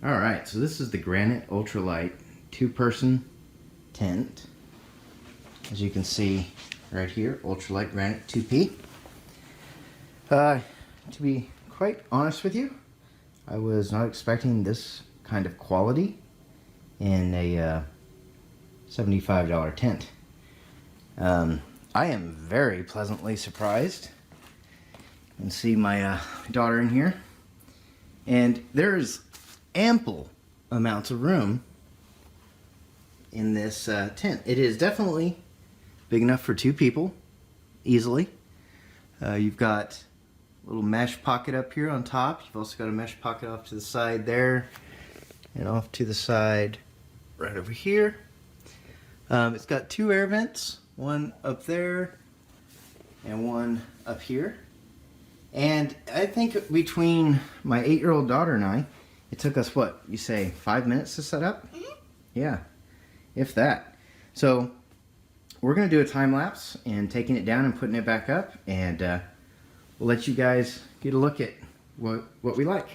Alright, so this is the Granite Ultralight 2-person tent. As you can see right here, Ultralight Granite 2P. To be quite honest with you, I was not expecting this kind of quality in a $75 tent. I am very pleasantly surprised. You can see my daughter in here. And there's ample amounts of room in this tent. It is definitely big enough for 2 people, easily. You've got a little mesh pocket up here on top. You've also got a mesh pocket off to the side there, and off to the side right over here. It's got 2 air vents, one up there and one up here. And I think between my 8-year-old daughter and I, it took us, what, you say 5 minutes to set up? Mm-hmm. Yeah, if that. So we're going to do a time lapse and taking it down and putting it back up, and we'll let you guys get a look at what we like.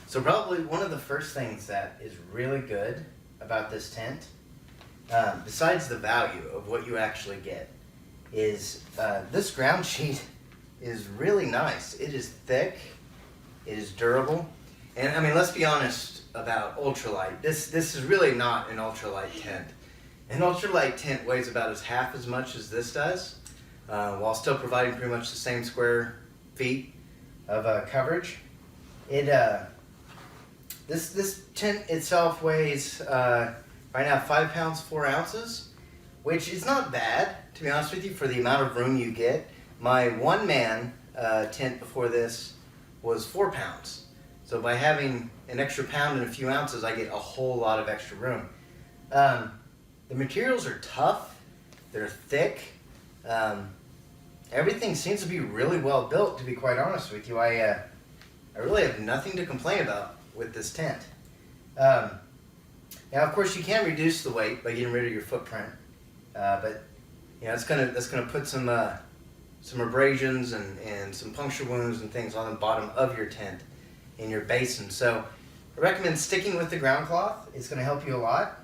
So probably one of the first things that is really good about this tent, besides the value of what you actually get, is this ground sheet is really nice. It is thick, it is durable, and I mean, let's be honest about ultralight. This is really not an ultralight tent. An ultralight tent weighs about half as much as this does, while still providing pretty much the same square feet of coverage. This tent itself weighs right now 5 pounds 4 ounces, which is not bad, to be honest with you, for the amount of room you get. My one-man tent before this was 4 pounds. So by having an extra pound and a few ounces, I get a whole lot of extra room. The materials are tough, they're thick. Everything seems to be really well built, to be quite honest with you. I really have nothing to complain about with this tent. Now, of course, you can reduce the weight by getting rid of your footprint, but you know, that's gonna put some abrasions and some puncture wounds and things on the bottom of your tent in your basin. So I recommend sticking with the ground cloth. It's gonna help you a lot.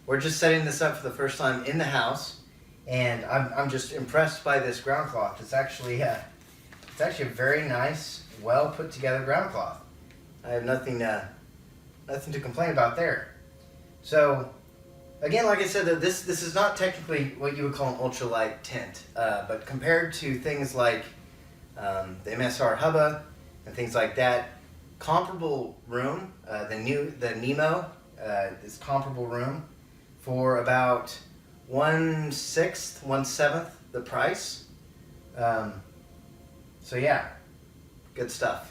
We're just setting this up for the first time in the house, and I'm just impressed by this ground cloth. It's actually a very nice, well put together ground cloth. I have nothing to complain about there. So, again, like I said, this is not technically what you would call an ultralight tent, but compared to things like the MSR Hubba and things like that, comparable room, the Nemo is comparable room for about 1/6, 1/7 the price. So yeah, good stuff.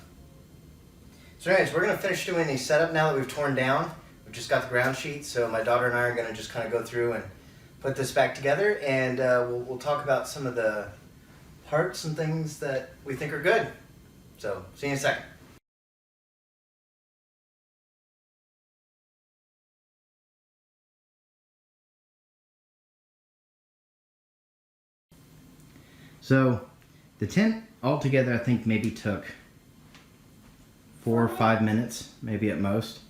So anyways, we're going to finish doing the setup now that we've torn down. We've just got the ground sheet, so my daughter and I are going to just kind of go through and put this back together, and we'll talk about some of the parts and things that we think are good. So, see you in a second. So, the tent altogether I think maybe took 4 or 5 minutes, maybe at most.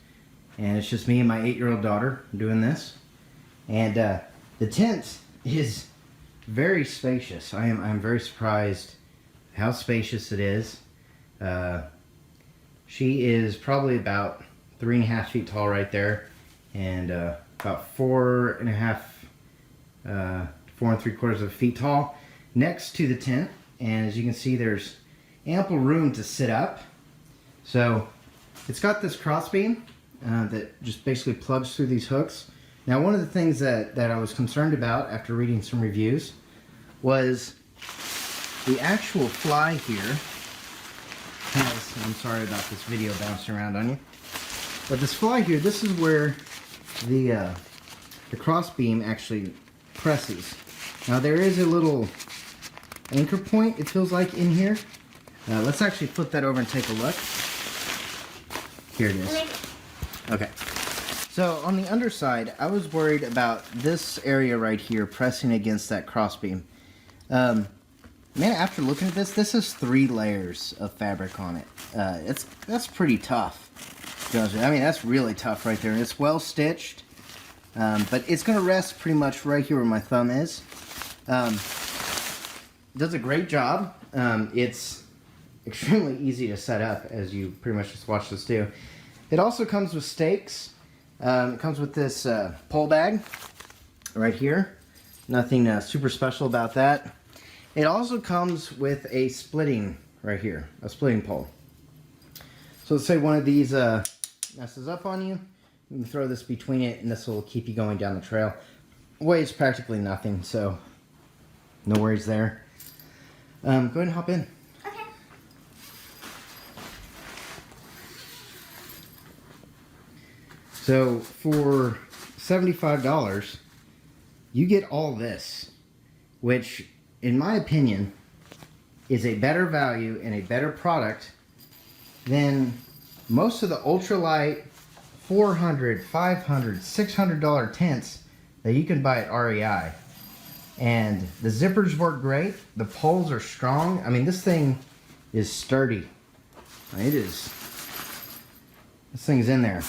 And it's just me and my 8-year-old daughter doing this. And the tent is very spacious. I'm very surprised how spacious it is. She is probably about 3.5 feet tall right there, and about 4.5, 4 3/4 feet tall next to the tent. And as you can see, there's ample room to sit up. So it's got this crossbeam that just basically plugs through these hooks. Now, one of the things that I was concerned about after reading some reviews was the actual fly here has, I'm sorry about this video bouncing around on you, but this fly here, this is where the crossbeam actually presses. Now there is a little anchor point, it feels like, in here, Let's actually flip that over and take a look. Here it is. Okay. So on the underside, I was worried about this area right here pressing against that crossbeam. Man, after looking at this is 3 layers of fabric on it. That's pretty tough. I mean, that's really tough right there. It's well stitched, but it's going to rest pretty much right here where my thumb is. Does a great job. It's extremely easy to set up, as you pretty much just watched us do. It also comes with stakes. It comes with this pole bag right here. Nothing super special about that. It also comes with a splitting right here, a splitting pole. So let's say one of these messes up on you. You can throw this between it and this will keep you going down the trail. Weighs practically nothing, so no worries there. Go ahead and hop in. Okay. So for $75, you get all this, which in my opinion is a better value and a better product than most of the ultralight $400, $500, $600 tents that you can buy at REI. And the zippers work great. The poles are strong. I mean, this thing is sturdy. It is. This thing's in there.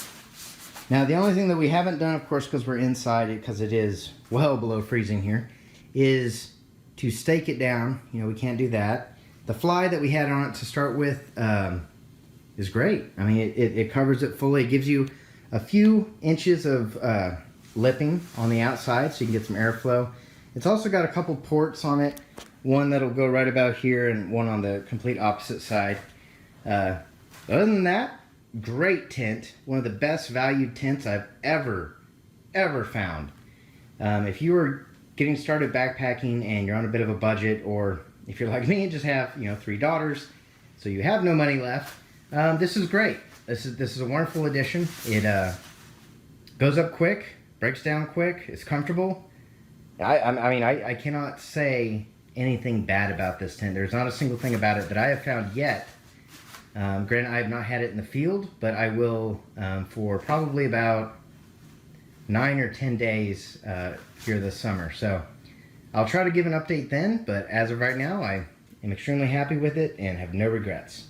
Now, the only thing that we haven't done, of course, because we're inside it, because it is well below freezing here, is to stake it down. You know, we can't do that. The fly that we had on it to start with is great. I mean, it covers it fully. It gives you a few inches of lipping on the outside so you can get some airflow. It's also got a couple ports on it. One that'll go right about here and one on the complete opposite side. Other than that, great tent. One of the best valued tents I've ever found. If you are getting started backpacking and you're on a bit of a budget, or if you're like me and just have 3 daughters, so you have no money left, this is great. This is a wonderful addition. It goes up quick, breaks down quick, it's comfortable. I mean, I cannot say anything bad about this tent. There's not a single thing about it that I have found yet. Granted, I have not had it in the field, but I will for probably about 9 or 10 days here this summer. So I'll try to give an update then, but as of right now, I am extremely happy with it and have no regrets.